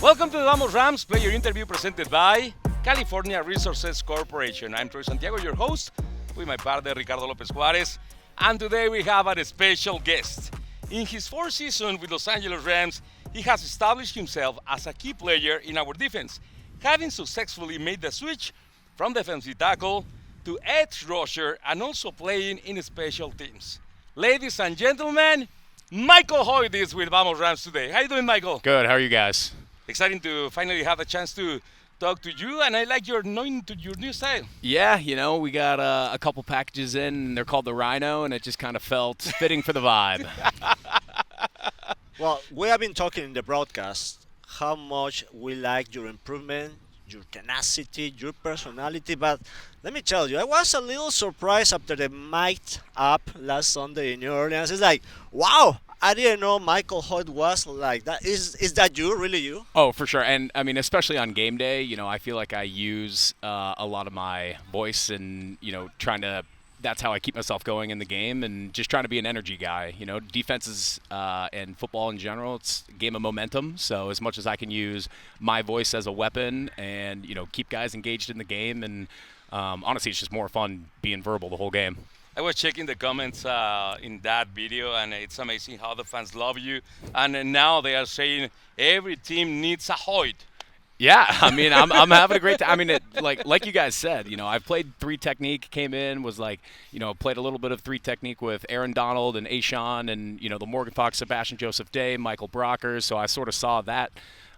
Welcome to the Vamos Rams player interview presented by California Resources Corporation. I'm Troy Santiago, your host, with my partner Ricardo Lopez Juarez. And today we have a special guest. In his fourth season with Los Angeles Rams, he has established himself as a key player in our defense, having successfully made the switch from defensive tackle to edge rusher and also playing in special teams. Ladies and gentlemen, Michael Hoecht is with Vamos Rams today. How you doing, Michael? Good. How are you guys? Exciting to finally have a chance to talk to you, and I like your knowing to your new style. Yeah, we got a couple packages in. They're called the Rhino, and it just kind of felt fitting for the vibe. Well, we have been talking in the broadcast how much we like your improvement, your tenacity, your personality, but let me tell you, I was a little surprised after the mic'd up last Sunday in New Orleans. It's like, wow, I didn't know Michael Hoecht was like that. Is that you, really you? Oh, for sure. And, I mean, especially on game day, I feel like I use a lot of my voice and, trying to – that's how I keep myself going in the game and just trying to be an energy guy. Defenses and football in general, it's a game of momentum. So as much as I can use my voice as a weapon and, keep guys engaged in the game, and honestly, it's just more fun being verbal the whole game. I was checking the comments in that video, and it's amazing how the fans love you. And now they are saying every team needs a Hoecht. Yeah, I mean, I'm having a great time. I mean, like you guys said, I've played three technique, came in, was like, played a little bit of three technique with Aaron Donald and Ashawn and, the Morgan Fox, Sebastian Joseph Day, Michael Brockers. So I sort of saw that,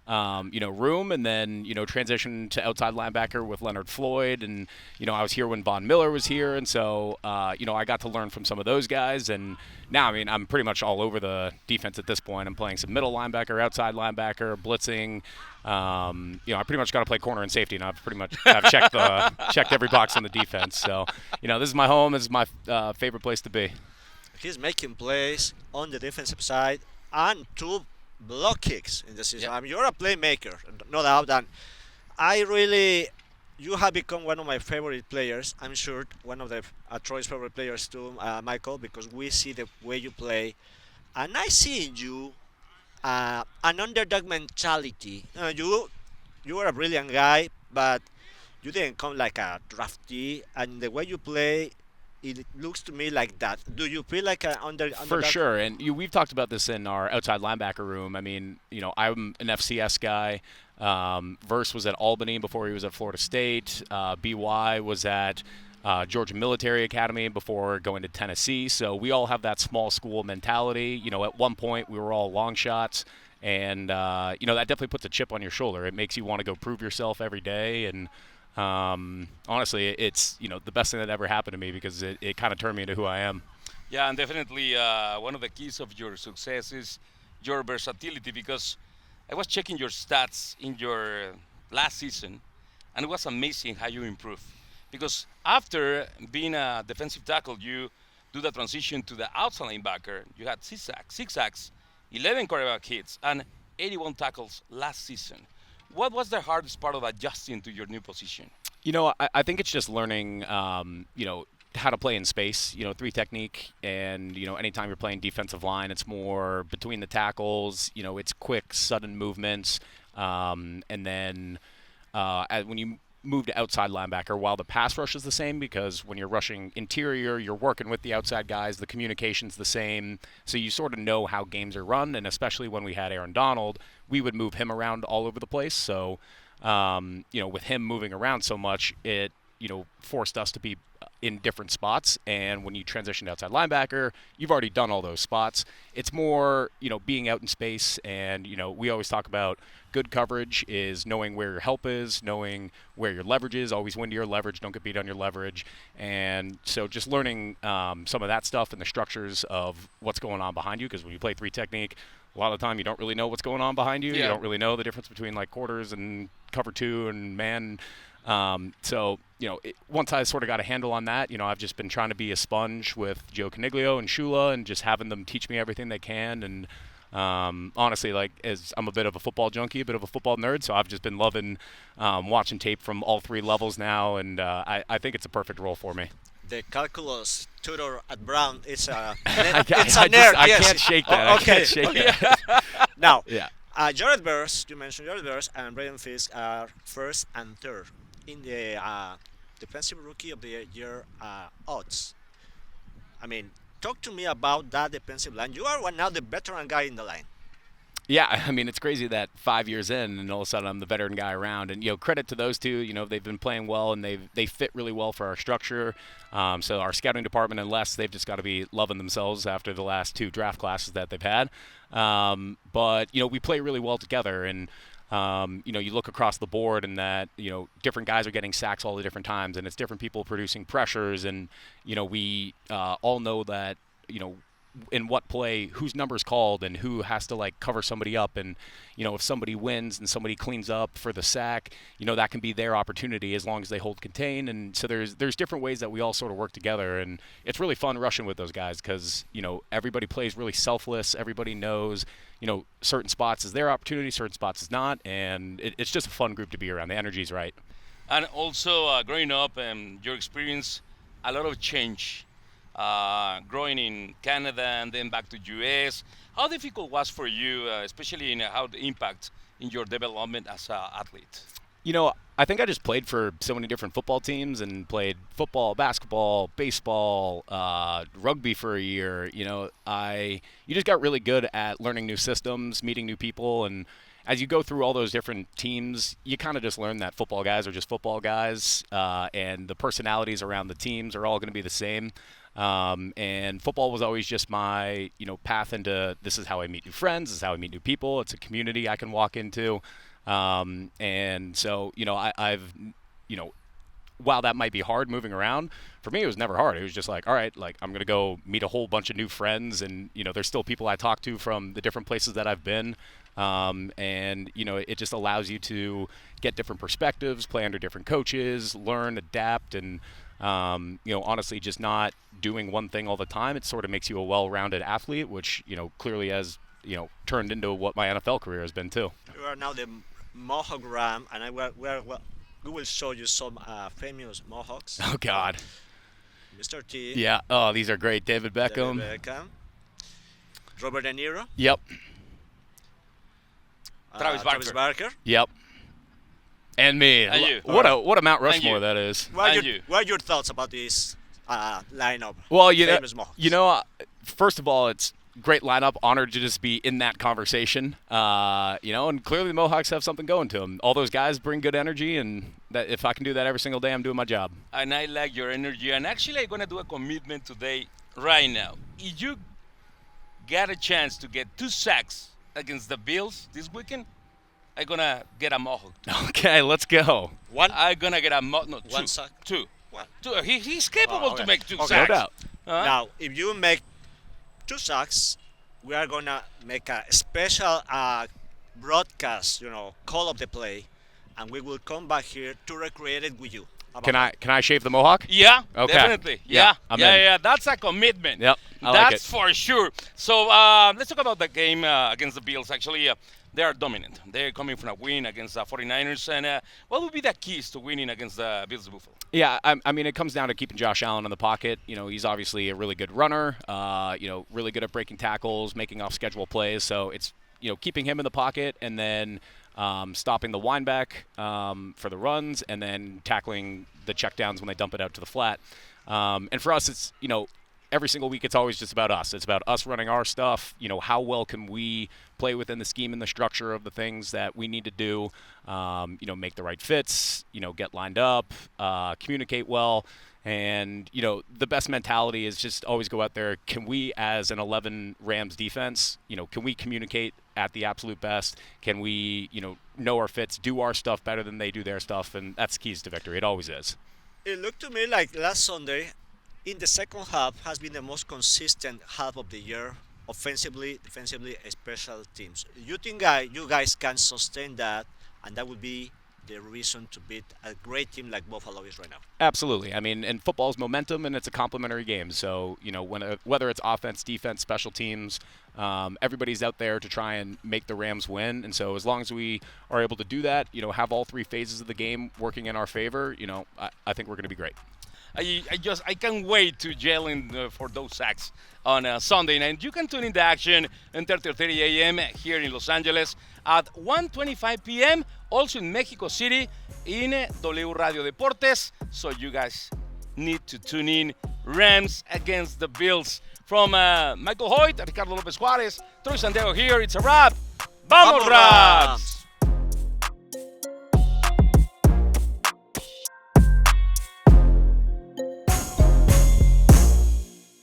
room, and then, transitioned to outside linebacker with Leonard Floyd. And, I was here when Von Miller was here. And so, I got to learn from some of those guys. And now, I mean, I'm pretty much all over the defense at this point. I'm playing some middle linebacker, outside linebacker, blitzing. I pretty much got to play corner and safety, and I've pretty much checked every box on the defense. So, this is my home. This is my favorite place to be. He's making plays on the defensive side and two block kicks in the season. Yep. I mean, you're a playmaker, no doubt. And you have become one of my favorite players. I'm sure one of Troy's favorite players too, Michael, because we see the way you play, and I see in you an underdog mentality. You are a brilliant guy, but you didn't come like a draftee, and the way you play, it looks to me like that. Do you feel like an underdog? For sure, and we've talked about this in our outside linebacker room. I mean, I'm an FCS guy. Verse was at Albany before he was at Florida State. BY was at Georgia Military Academy before going to Tennessee. So we all have that small school mentality. At one point we were all long shots, and that definitely puts a chip on your shoulder. It makes you want to go prove yourself every day, and honestly, it's the best thing that ever happened to me because it kind of turned me into who I am. Yeah, and definitely one of the keys of your success is your versatility, because I was checking your stats in your last season, and it was amazing how you improved. Because after being a defensive tackle, you do the transition to the outside linebacker. You had 6 sacks, 11 quarterback hits, and 81 tackles last season. What was the hardest part of adjusting to your new position? I think it's just learning, how to play in space, three technique. And, anytime you're playing defensive line, it's more between the tackles, it's quick, sudden movements. And then when you move to outside linebacker, while the pass rush is the same, because when you're rushing interior, you're working with the outside guys, the communication's the same, so you sort of know how games are run. And especially when we had Aaron Donald, we would move him around all over the place. So, with him moving around so much, it, forced us to be in different spots. And when you transition to outside linebacker, you've already done all those spots. It's more, being out in space. And, we always talk about good coverage is knowing where your help is, knowing where your leverage is, always win to your leverage, don't get beat on your leverage. And so just learning some of that stuff and the structures of what's going on behind you, because when you play three technique, a lot of the time you don't really know what's going on behind you. Yeah. You don't really know the difference between like quarters and cover two and man. Once I sort of got a handle on that, I've just been trying to be a sponge with Joe Caniglio and Shula and just having them teach me everything they can. And honestly, as I'm a bit of a football junkie, a bit of a football nerd, so I've just been loving watching tape from all three levels now, and I think it's a perfect role for me. The calculus tutor at Brown, it's a I nerd. I Yes. can't shake that. Okay. I can't shake that. Now, Yeah. Jared Bears, you mentioned Jared Bears and Braden Fiske are first and third in the defensive rookie of the year odds. I mean, talk to me about that defensive line. You are one now the veteran guy in the line. Yeah, I mean, it's crazy that 5 years in, and all of a sudden I'm the veteran guy around. And credit to those two. They've been playing well, and they fit really well for our structure. So our scouting department and Les, they've just got to be loving themselves after the last 2 draft classes that they've had. But we play really well together, and you look across the board, and that different guys are getting sacks all the different times, and it's different people producing pressures, and we all know that in what play, whose number's called and who has to cover somebody up. And, if somebody wins and somebody cleans up for the sack, that can be their opportunity as long as they hold contain. And so there's different ways that we all sort of work together. And it's really fun rushing with those guys because, everybody plays really selfless. Everybody knows, certain spots is their opportunity, certain spots is not. And it's just a fun group to be around. The energy's right. And also, growing up and your experience, a lot of change. Growing in Canada and then back to US. How difficult was for you, especially in how the impact in your development as an athlete? I think I just played for so many different football teams and played football, basketball, baseball, rugby for a year. You just got really good at learning new systems, meeting new people, and as you go through all those different teams, you kind of just learn that football guys are just football guys, and the personalities around the teams are all going to be the same. And football was always just my, path into this is how I meet new friends, this is how I meet new people. It's a community I can walk into. And so, I've, while that might be hard moving around, for me it was never hard. It was just all right, I'm going to go meet a whole bunch of new friends, and, there's still people I talk to from the different places that I've been. And, it just allows you to get different perspectives, play under different coaches, learn, adapt, and, honestly, just not doing one thing all the time. It sort of makes you a well-rounded athlete, which, clearly has, turned into what my NFL career has been too. You are now the Mohawk Ram, and we will show you some famous Mohawks. Oh, God. Mr. T. Yeah. Oh, these are great. David Beckham. Robert De Niro. Yep. Travis Barker. Yep. And me. And you. What a Mount Rushmore that is. What are your thoughts about this lineup? Well, famous Mohawks? First of all, it's great lineup. Honored to just be in that conversation. And clearly the Mohawks have something going to them. All those guys bring good energy, and that if I can do that every single day, I'm doing my job. And I like your energy. And actually, I'm going to do a commitment today, right now. If you get a chance to get 2 sacks against the Bills this weekend, I'm going to get a Mohawk. Okay, let's go. One? I'm going to get a Mohawk. No, 2. One sack? 2. One. 2. He's capable to make 2 Okay. sacks. No doubt. Now, if you make 2 sacks, we are going to make a special broadcast, call of the play, and we will come back here to recreate it with you. Can I shave the Mohawk? Yeah, Okay. definitely. Yeah, I'm in. Yeah. That's a commitment. Yep, I like That's it. for sure. So let's talk about the game against the Bills. Actually, they are dominant. They're coming from a win against the 49ers. And what would be the keys to winning against the Bills Buffalo? Yeah, I mean, it comes down to keeping Josh Allen in the pocket. He's obviously a really good runner, really good at breaking tackles, making off-schedule plays. So it's, keeping him in the pocket and then stopping the wineback for the runs and then tackling the checkdowns when they dump it out to the flat. And for us, it's, every single week it's always just about us. It's about us running our stuff. How well can we play within the scheme and the structure of the things that we need to do, make the right fits, get lined up, communicate well. And, the best mentality is just always go out there. Can we, as an 11 Rams defense, can we communicate at the absolute best? Can we, know our fits, do our stuff better than they do their stuff? And that's keys to victory. It always is. It looked to me like last Sunday, in the second half, has been the most consistent half of the year, offensively, defensively, special teams. You think you guys can sustain that, and that would be the reason to beat a great team like Buffalo is right now? Absolutely. I mean, and football is momentum, and it's a complementary game. So, whether it's offense, defense, special teams, everybody's out there to try and make the Rams win. And so as long as we are able to do that, have all 3 phases of the game working in our favor, I think we're going to be great. I can't wait to yell in for those sacks on Sunday night. You can tune in the action at 30:30 a.m. here in Los Angeles at 1:25 p.m. also in Mexico City in W Radio Deportes. So you guys need to tune in. Rams against the Bills. From Michael Hoecht, Ricardo Lopez Juarez, Troy Santiago here. It's a wrap. ¡Vamos, Rams!